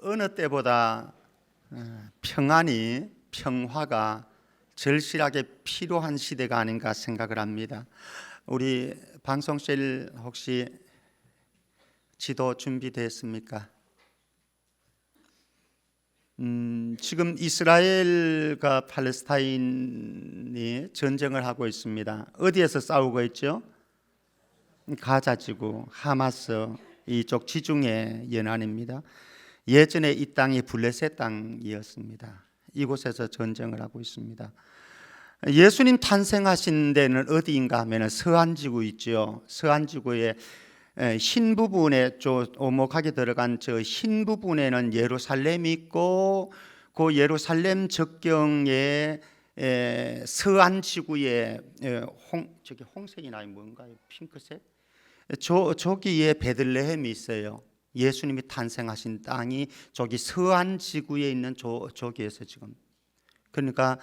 어느 때보다 평화가 절실하게 필요한 시대가 아닌가 생각을 합니다. 우리 방송실 혹시 지도 준비됐습니까? 지금 이스라엘과 팔레스타인이 전쟁을 하고 있습니다. 어디에서 싸우고 있죠? 가자지구, 하마스 이쪽 지중해 연안입니다. 예전에 이 땅이 블레셋 땅이었습니다. 이곳에서 전쟁을 하고 있습니다. 예수님 탄생하신 데는 어디인가 하면 서안지구 있죠. 서안지구의 흰 부분에 오목하게 들어간 저 흰 부분에는 예루살렘이 있고, 그 예루살렘 적경에 서안지구에 저기 홍색이나 뭔가요? 핑크색? 저기에 베들레헴이 있어요. 예수님이 탄생하신 땅이 저기 서안지구에 있는 저기에서 지금, 그러니까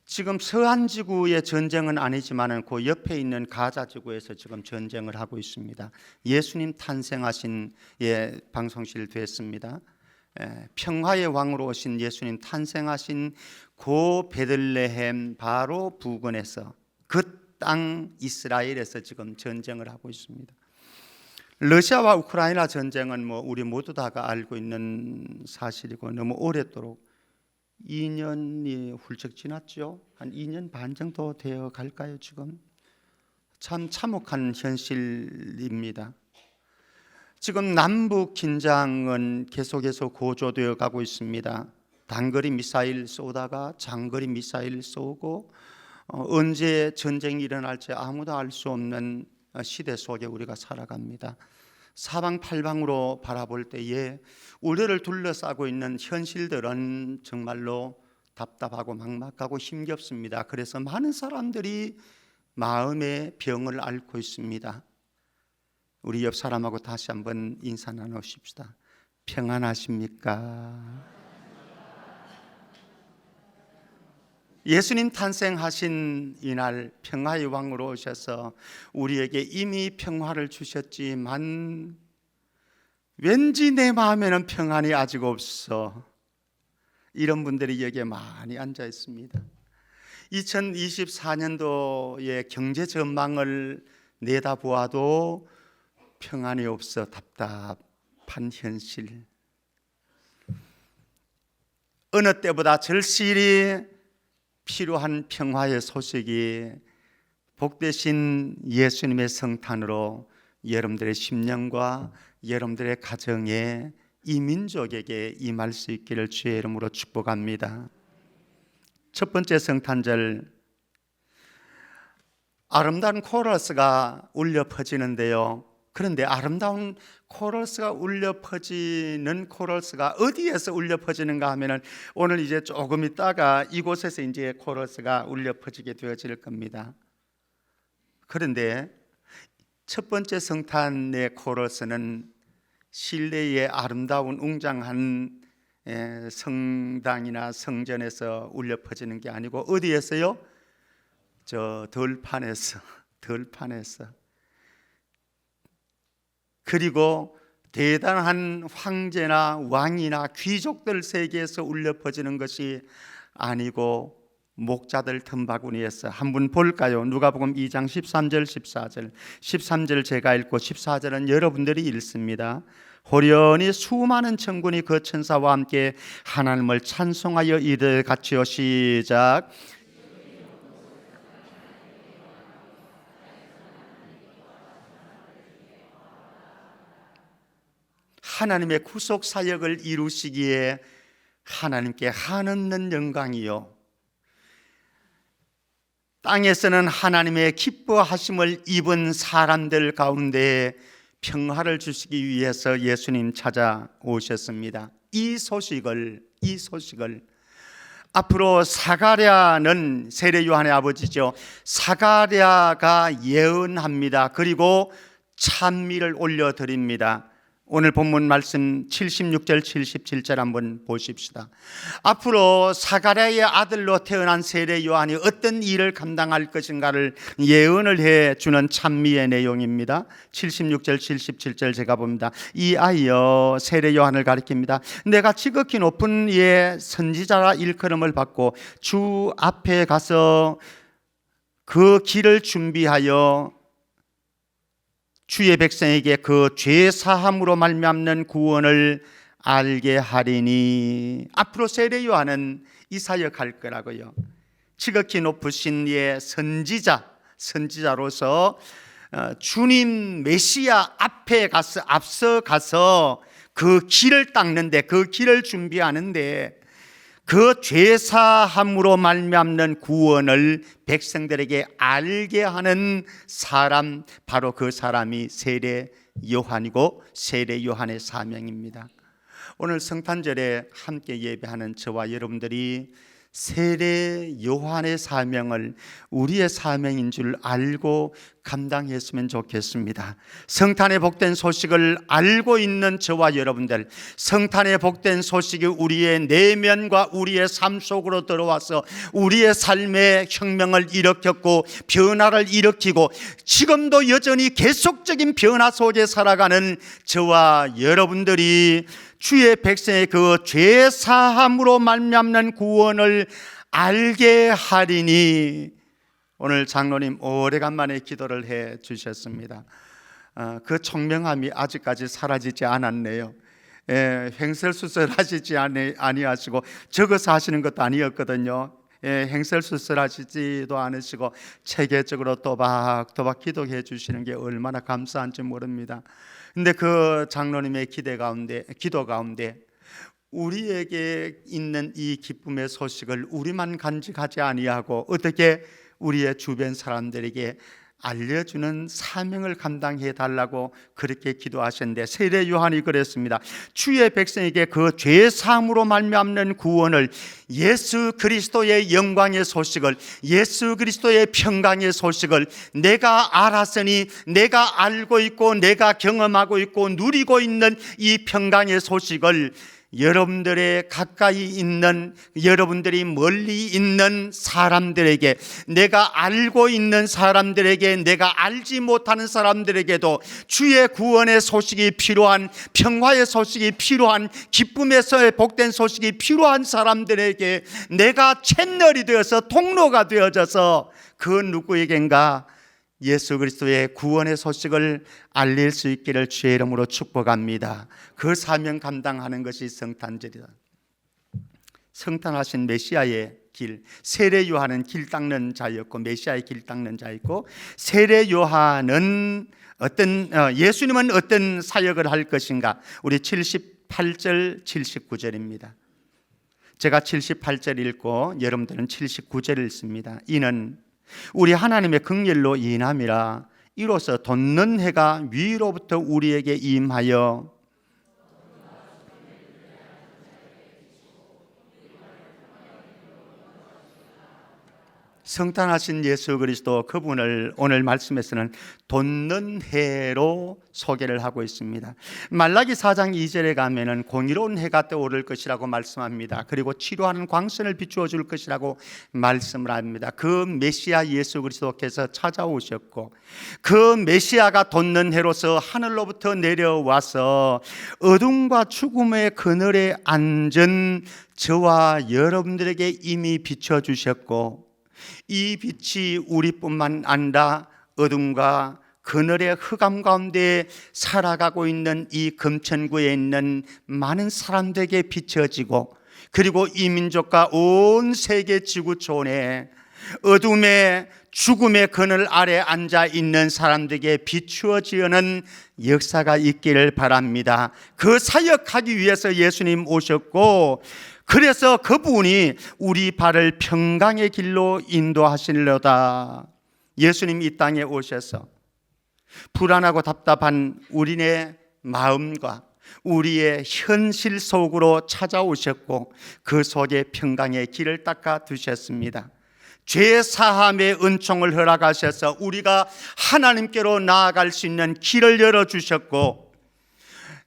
지금 서안지구의 전쟁은 아니지만은 그 옆에 있는 가자지구에서 지금 전쟁을 하고 있습니다. 예수님 탄생하신 방송실 됐습니다. 평화의 왕으로 오신 예수님 탄생하신 그 베들레헴 바로 부근에서, 그 땅 이스라엘에서 지금 전쟁을 하고 있습니다. 러시아와 우크라이나 전쟁은 우리 모두 다가 알고 있는 사실이고, 너무 오랫도록 2년이 훌쩍 지났죠. 한 2년 반 정도 되어 갈까요? 지금 참 참혹한 현실입니다. 지금 남북 긴장은 계속해서 고조되어 가고 있습니다. 단거리 미사일 쏘다가 장거리 미사일 쏘고, 언제 전쟁이 일어날지 아무도 알 수 없는 시대 속에 우리가 살아갑니다. 사방팔방으로 바라볼 때에 우리를 둘러싸고 있는 현실들은 정말로 답답하고 막막하고 힘겹습니다. 그래서 많은 사람들이 마음의 병을 앓고 있습니다. 우리 옆 사람하고 다시 한번 인사 나누십시다. 평안하십니까? 예수님 탄생하신 이날 평화의 왕으로 오셔서 우리에게 이미 평화를 주셨지만 왠지 내 마음에는 평안이 아직 없어, 이런 분들이 여기에 많이 앉아 있습니다. 2024년도의 경제 전망을 내다보아도 평안이 없어 답답한 현실, 어느 때보다 절실히 필요한 평화의 소식이 복되신 예수님의 성탄으로 여러분들의 심령과 여러분들의 가정에, 이 민족에게 임할 수 있기를 주의 이름으로 축복합니다. 첫 번째 성탄절, 아름다운 코러스가 울려 퍼지는데요. 그런데 아름다운 코러스가 울려 퍼지는 코러스가 어디에서 울려 퍼지는가 하면은 오늘 이제 조금 있다가 이곳에서 이제 코러스가 울려 퍼지게 되어질 겁니다. 그런데 첫 번째 성탄의 코러스는 실내의 아름다운 웅장한 성당이나 성전에서 울려 퍼지는 게 아니고 어디에서요? 저 들판에서. 그리고 대단한 황제나 왕이나 귀족들 세계에서 울려 퍼지는 것이 아니고 목자들 틈바구니에서. 한번 볼까요? 누가복음 2장 13절 14절. 13절 제가 읽고 14절은 여러분들이 읽습니다. 호련히 수많은 천군이 그 천사와 함께 하나님을 찬송하여 이르되 같이요. 시작. 하나님의 구속 사역을 이루시기에 하나님께 한없는 영광이요, 땅에서는 하나님의 기뻐하심을 입은 사람들 가운데 평화를 주시기 위해서 예수님 찾아오셨습니다. 이 소식을 앞으로 사가랴는 세례 요한의 아버지죠. 사가랴가 예언합니다. 그리고 찬미를 올려드립니다. 오늘 본문 말씀 76절 77절 한번 보십시다. 앞으로 사가랴의 아들로 태어난 세례 요한이 어떤 일을 감당할 것인가를 예언을 해주는 찬미의 내용입니다. 76절 77절 제가 봅니다. 이 아이여, 세례 요한을 가리킵니다. 내가 지극히 높은 이의 선지자라 일컬음을 받고 주 앞에 가서 그 길을 준비하여 주의 백성에게 그 죄 사함으로 말미암는 구원을 알게 하리니. 앞으로 세례 요한은 이 사역할 거라고요. 지극히 높으신 이의 선지자로서 주님 메시아 앞에 가서 앞서 가서 그 길을 닦는데, 그 길을 준비하는데, 그 죄사함으로 말미암는 구원을 백성들에게 알게 하는 사람, 바로 그 사람이 세례 요한이고 세례 요한의 사명입니다. 오늘 성탄절에 함께 예배하는 저와 여러분들이 세례 요한의 사명을 우리의 사명인 줄 알고 감당했으면 좋겠습니다. 성탄의 복된 소식을 알고 있는 저와 여러분들, 성탄의 복된 소식이 우리의 내면과 우리의 삶 속으로 들어와서 우리의 삶에 혁명을 일으켰고 변화를 일으키고 지금도 여전히 계속적인 변화 속에 살아가는 저와 여러분들이 주의 백성의 그 죄 사함으로 말미암는 구원을 알게 하리니. 오늘 장로님 오래간만에 기도를 해 주셨습니다. 그 총명함이 아직까지 사라지지 않았네요. 횡설수설하시지 아니하시고 적어서 하시는 것도 아니었거든요. 횡설수설하시지도 않으시고 체계적으로 또박또박 기도해 주시는 게 얼마나 감사한지 모릅니다. 근데 그 장로님의 기도 가운데 우리에게 있는 이 기쁨의 소식을 우리만 간직하지 아니하고 어떻게 우리의 주변 사람들에게 알려주는 사명을 감당해 달라고 그렇게 기도하셨는데, 세례 요한이 그랬습니다. 주의 백성에게 그 죄 사함으로 말미암는 구원을, 예수 그리스도의 영광의 소식을, 예수 그리스도의 평강의 소식을 내가 알았으니, 내가 알고 있고 내가 경험하고 있고 누리고 있는 이 평강의 소식을 여러분들의 가까이 있는, 여러분들이 멀리 있는 사람들에게, 내가 알고 있는 사람들에게, 내가 알지 못하는 사람들에게도 주의 구원의 소식이 필요한, 평화의 소식이 필요한, 기쁨에서의 복된 소식이 필요한 사람들에게 내가 채널이 되어서, 통로가 되어져서 그 누구에겐가 예수 그리스도의 구원의 소식을 알릴 수 있기를 주의 이름으로 축복합니다. 그 사명 감당하는 것이 성탄절이다. 성탄하신 메시아의 길, 세례 요한은 길 닦는 자였고 메시아의 길 닦는 자였고, 세례 요한은 예수님은 어떤 사역을 할 것인가? 우리 78절 79절입니다. 제가 78절 읽고 여러분들은 79절을 읽습니다. 이는 우리 하나님의 긍휼로 인함이라. 이로써 돋는 해가 위로부터 우리에게 임하여 성탄하신 예수 그리스도, 그분을 오늘 말씀에서는 돋는 해로 소개를 하고 있습니다. 말라기 4장 2절에 가면은 공의로운 해가 떠오를 것이라고 말씀합니다. 그리고 치료하는 광선을 비추어 줄 것이라고 말씀을 합니다. 그 메시아 예수 그리스도께서 찾아오셨고, 그 메시아가 돋는 해로서 하늘로부터 내려와서 어둠과 죽음의 그늘에 앉은 저와 여러분들에게 이미 비춰주셨고, 이 빛이 우리뿐만 아니라 어둠과 그늘의 흑암 가운데 살아가고 있는 이 금천구에 있는 많은 사람들에게 비춰지고, 그리고 이 민족과 온 세계 지구촌에 어둠의 죽음의 그늘 아래 앉아 있는 사람들에게 비추어지는 역사가 있기를 바랍니다. 그 사역하기 위해서 예수님 오셨고, 그래서 그분이 우리 발을 평강의 길로 인도하시려다. 예수님 이 땅에 오셔서 불안하고 답답한 우리의 마음과 우리의 현실 속으로 찾아오셨고, 그 속에 평강의 길을 닦아 두셨습니다. 죄 사함의 은총을 허락하셔서 우리가 하나님께로 나아갈 수 있는 길을 열어주셨고,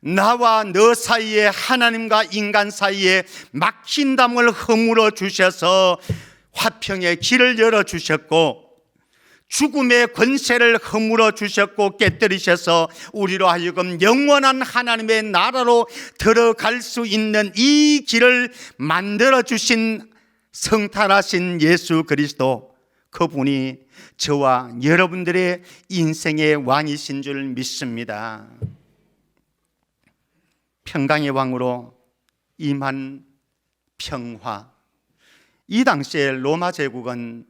나와 너 사이에, 하나님과 인간 사이에 막힌 담을 허물어 주셔서 화평의 길을 열어 주셨고, 죽음의 권세를 허물어 주셨고 깨뜨리셔서 우리로 하여금 영원한 하나님의 나라로 들어갈 수 있는 이 길을 만들어 주신 성탄하신 예수 그리스도, 그분이 저와 여러분들의 인생의 왕이신 줄 믿습니다. 평강의 왕으로 임한 평화. 이 당시에 로마 제국은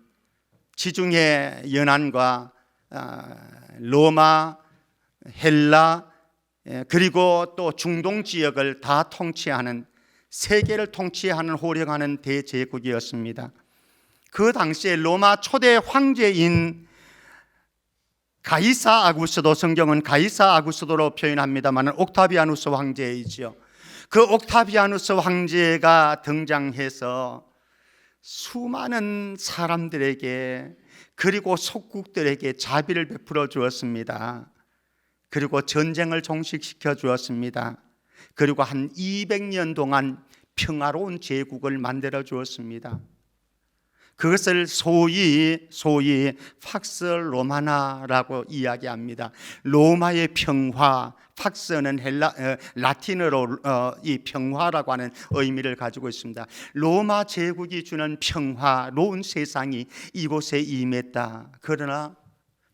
지중해 연안과 로마, 헬라, 그리고 또 중동 지역을 다 통치하는, 세계를 통치하는 호령하는 대제국이었습니다. 그 당시에 로마 초대 황제인 가이사 아구스도, 성경은 가이사 아구스도로 표현합니다만 옥타비아누스 황제이지요. 그 옥타비아누스 황제가 등장해서 수많은 사람들에게, 그리고 속국들에게 자비를 베풀어 주었습니다. 그리고 전쟁을 종식시켜 주었습니다. 그리고 한 200년 동안 평화로운 제국을 만들어 주었습니다. 그것을 소위 팍스 로마나라고 이야기합니다. 로마의 평화, 팍스는 라틴어로 이 평화라고 하는 의미를 가지고 있습니다. 로마 제국이 주는 평화로운 세상이 이곳에 임했다. 그러나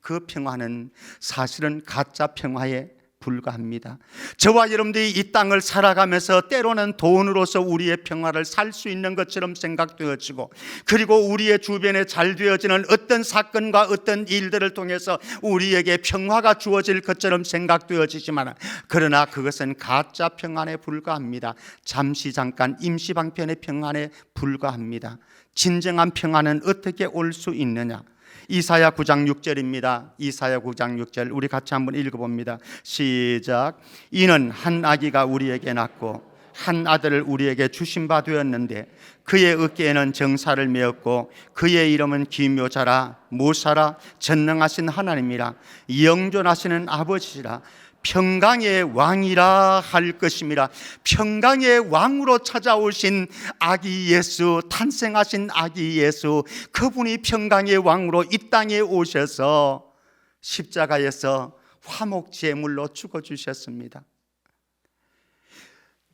그 평화는 사실은 가짜 평화에 불과합니다. 저와 여러분들이 이 땅을 살아가면서 때로는 돈으로서 우리의 평화를 살 수 있는 것처럼 생각되어지고, 그리고 우리의 주변에 잘 되어지는 어떤 사건과 어떤 일들을 통해서 우리에게 평화가 주어질 것처럼 생각되어지지만, 그러나 그것은 가짜 평안에 불과합니다. 잠시 잠깐 임시방편의 평안에 불과합니다. 진정한 평안은 어떻게 올 수 있느냐? 이사야 9장 6절입니다. 이사야 9장 6절 우리 같이 한번 읽어봅니다. 시작. 이는 한 아기가 우리에게 낳고 한 아들을 우리에게 주신 바 되었는데 그의 어깨에는 정사를 메었고 그의 이름은 기묘자라, 모사라, 전능하신 하나님이라, 영존하시는 아버지라, 평강의 왕이라 할 것임이라. 평강의 왕으로 찾아오신 아기 예수, 탄생하신 아기 예수, 그분이 평강의 왕으로 이 땅에 오셔서 십자가에서 화목 제물로 죽어주셨습니다.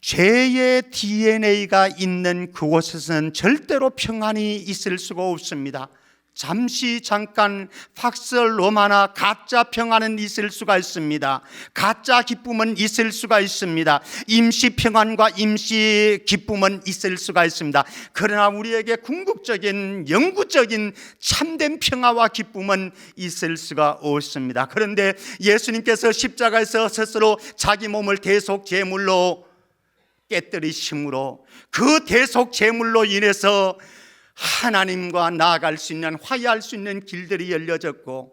죄의 DNA가 있는 그곳에서는 절대로 평안이 있을 수가 없습니다. 잠시 잠깐 팍스 로마나 가짜 평안은 있을 수가 있습니다. 가짜 기쁨은 있을 수가 있습니다. 임시 평안과 임시 기쁨은 있을 수가 있습니다. 그러나 우리에게 궁극적인 영구적인 참된 평화와 기쁨은 있을 수가 없습니다. 그런데 예수님께서 십자가에서 스스로 자기 몸을 대속 제물로 깨뜨리심으로, 그 대속 제물로 인해서 하나님과 나아갈 수 있는, 화해할 수 있는 길들이 열려졌고,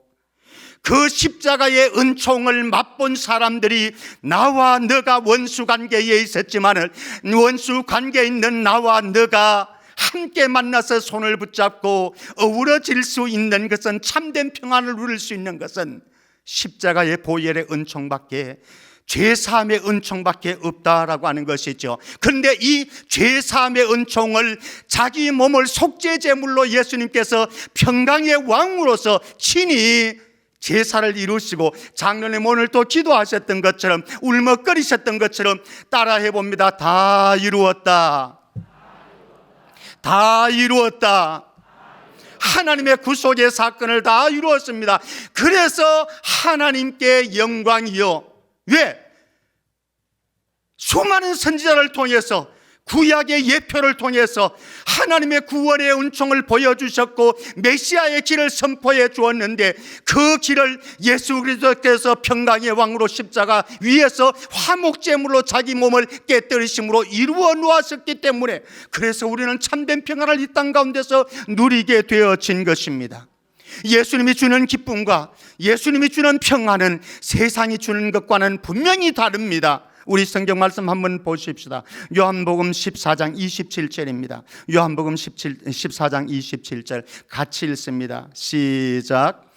그 십자가의 은총을 맛본 사람들이 나와 너가 원수 관계에 있었지만 원수 관계에 있는 나와 너가 함께 만나서 손을 붙잡고 어우러질 수 있는 것은, 참된 평안을 누릴 수 있는 것은 십자가의 보혈의 은총밖에, 죄사함의 은총밖에 없다라고 하는 것이죠. 그런데 이 죄사함의 은총을 자기 몸을 속죄제물로 예수님께서 평강의 왕으로서 친히 제사를 이루시고, 작년에 오늘 또 기도하셨던 것처럼, 울먹거리셨던 것처럼 따라해 봅니다. 다 이루었다. 다 이루었다. 하나님의 구속의 사건을 다 이루었습니다. 그래서 하나님께 영광이요. 왜? 수많은 선지자를 통해서, 구약의 예표를 통해서 하나님의 구원의 은총을 보여주셨고 메시아의 길을 선포해 주었는데, 그 길을 예수 그리스도께서 평강의 왕으로 십자가 위에서 화목제물로 자기 몸을 깨뜨리심으로 이루어 놓았었기 때문에, 그래서 우리는 참된 평안을 이 땅 가운데서 누리게 되어진 것입니다. 예수님이 주는 기쁨과 예수님이 주는 평안은 세상이 주는 것과는 분명히 다릅니다. 우리 성경 말씀 한번 보십시다. 요한복음 14장 27절입니다. 요한복음 14장 27절 같이 읽습니다. 시작.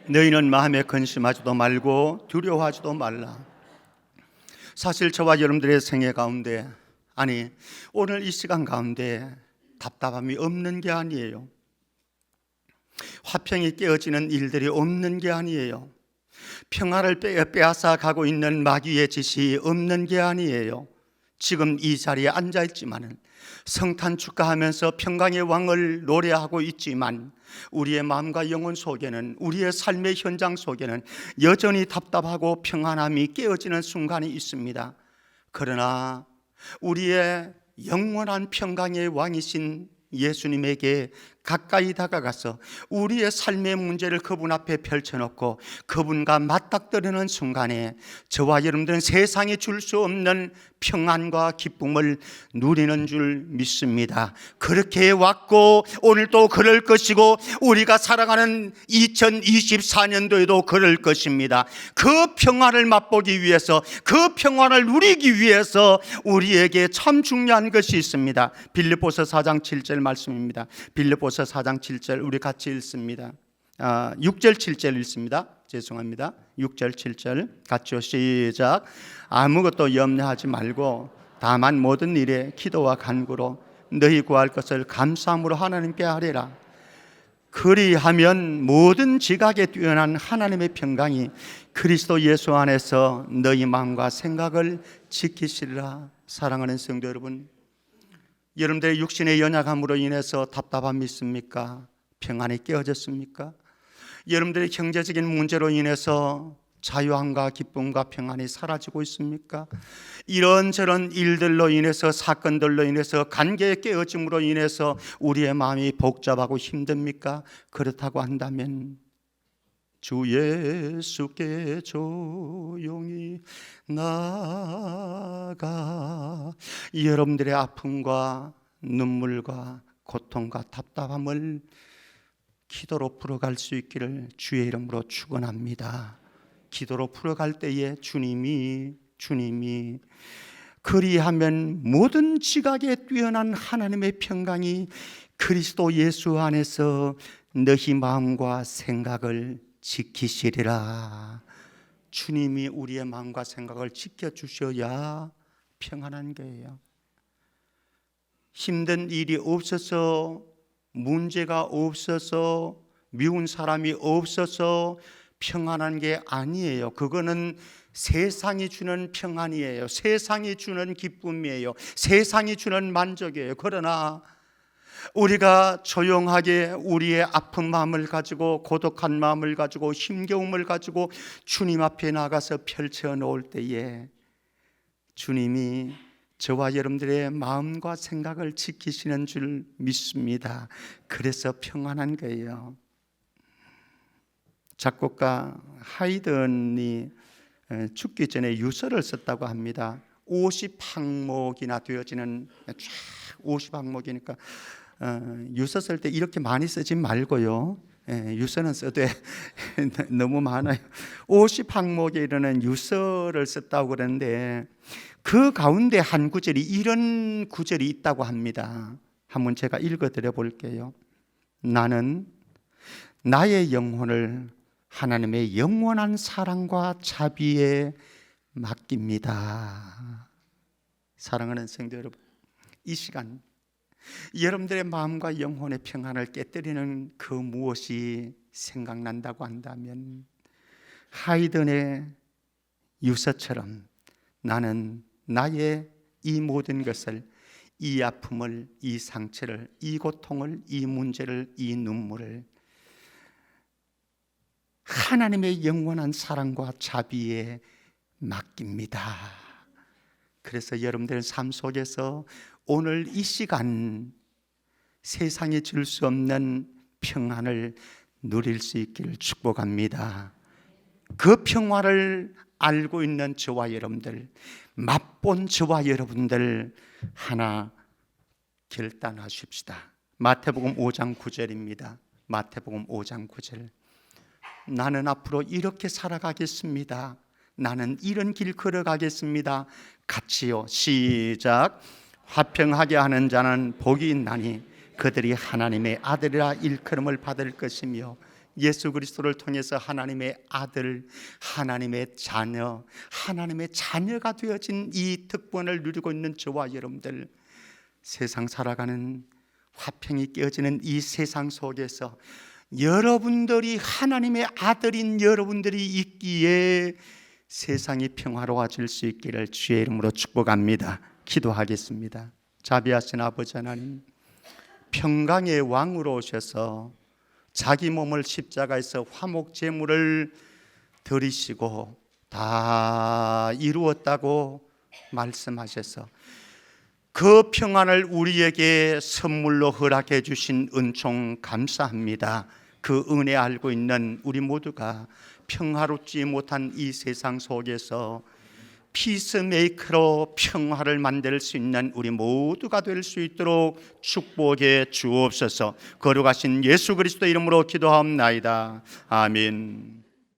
너희는 마음에 근심하지도 말고 두려워하지도 말라. 사실 저와 여러분들의 생애 가운데, 아니 오늘 이 시간 가운데 답답함이 없는 게 아니에요. 화평이 깨어지는 일들이 없는 게 아니에요. 평화를 빼앗아 가고 있는 마귀의 짓이 없는 게 아니에요. 지금 이 자리에 앉아 있지만은, 성탄 축하하면서 평강의 왕을 노래하고 있지만, 우리의 마음과 영혼 속에는, 우리의 삶의 현장 속에는 여전히 답답하고 평안함이 깨어지는 순간이 있습니다. 그러나 우리의 영원한 평강의 왕이신 예수님에게 가까이 다가가서 우리의 삶의 문제를 그분 앞에 펼쳐놓고 그분과 맞닥뜨리는 순간에 저와 여러분들은 세상이 줄 수 없는 평안과 기쁨을 누리는 줄 믿습니다. 그렇게 왔고 오늘도 그럴 것이고 우리가 살아가는 2024년도에도 그럴 것입니다. 그 평안을 맛보기 위해서, 그 평안을 누리기 위해서 우리에게 참 중요한 것이 있습니다. 빌립보서 4장 7절 말씀입니다. 빌립보서 4장 7절 우리 같이 읽습니다. 6절 7절 읽습니다. 죄송합니다. 6절 7절 같이요. 시작. 아무것도 염려하지 말고 다만 모든 일에 기도와 간구로 너희 구할 것을 감사함으로 하나님께 아뢰라. 그리하면 모든 지각에 뛰어난 하나님의 평강이 그리스도 예수 안에서 너희 마음과 생각을 지키시리라. 사랑하는 성도 여러분, 여러분들의 육신의 연약함으로 인해서 답답함이 있습니까? 평안이 깨어졌습니까? 여러분들의 경제적인 문제로 인해서 자유함과 기쁨과 평안이 사라지고 있습니까? 이런저런 일들로 인해서, 사건들로 인해서, 관계의 깨어짐으로 인해서 우리의 마음이 복잡하고 힘듭니까? 그렇다고 한다면 주 예수께 조용히 나아가 여러분들의 아픔과 눈물과 고통과 답답함을 기도로 풀어갈 수 있기를 주의 이름으로 축원합니다. 기도로 풀어갈 때에 주님이 그리하면 모든 지각에 뛰어난 하나님의 평강이 그리스도 예수 안에서 너희 마음과 생각을 지키시리라. 주님이 우리의 마음과 생각을 지켜주셔야 평안한 거예요. 힘든 일이 없어서, 문제가 없어서, 미운 사람이 없어서 평안한 게 아니에요. 그거는 세상이 주는 평안이에요. 세상이 주는 기쁨이에요. 세상이 주는 만족이에요. 그러나 우리가 조용하게 우리의 아픈 마음을 가지고, 고독한 마음을 가지고, 힘겨움을 가지고 주님 앞에 나가서 펼쳐 놓을 때에 주님이 저와 여러분들의 마음과 생각을 지키시는 줄 믿습니다. 그래서 평안한 거예요. 작곡가 하이든이 죽기 전에 유서를 썼다고 합니다. 50항목이나 되어지는, 50항목이니까 유서 쓸 때 이렇게 많이 쓰지 말고요. 유서는 써도 너무 많아요. 50항목에 이르는 유서를 썼다고 그러는데 그 가운데 한 구절이, 이런 구절이 있다고 합니다. 한번 제가 읽어드려 볼게요. 나는 나의 영혼을 하나님의 영원한 사랑과 자비에 맡깁니다. 사랑하는 성도 여러분, 이 시간 여러분들의 마음과 영혼의 평안을 깨뜨리는 그 무엇이 생각난다고 한다면 하이든의 유서처럼 나는 나의 이 모든 것을, 이 아픔을, 이 상처를, 이 고통을, 이 문제를, 이 눈물을 하나님의 영원한 사랑과 자비에 맡깁니다. 그래서 여러분들의 삶 속에서 오늘 이 시간 세상이 줄 수 없는 평안을 누릴 수 있기를 축복합니다. 그 평화를 알고 있는 저와 여러분들, 맛본 저와 여러분들 하나 결단하십시다. 마태복음 5장 9절입니다. 마태복음 5장 9절. 나는 앞으로 이렇게 살아가겠습니다. 나는 이런 길 걸어가겠습니다. 같이요. 시작. 화평하게 하는 자는 복이 있나니 그들이 하나님의 아들이라 일컬음을 받을 것이며 예수 그리스도를 통해서 하나님의 아들, 하나님의 자녀, 하나님의 자녀가 되어진 이 특권을 누리고 있는 저와 여러분들, 세상 살아가는 화평이 깨어지는 이 세상 속에서 여러분들이 하나님의 아들인 여러분들이 있기에 세상이 평화로워질 수 있기를 주의 이름으로 축복합니다. 기도하겠습니다. 자비하신 아버지 하나님, 평강의 왕으로 오셔서 자기 몸을 십자가에서 화목 제물을 드리시고 다 이루었다고 말씀하셔서 그 평안을 우리에게 선물로 허락해 주신 은총 감사합니다. 그 은혜 알고 있는 우리 모두가 평화롭지 못한 이 세상 속에서 피스메이커로 평화를 만들 수 있는 우리 모두가 될 수 있도록 축복해 주옵소서. 거룩하신 예수 그리스도 이름으로 기도하옵나이다. 아멘.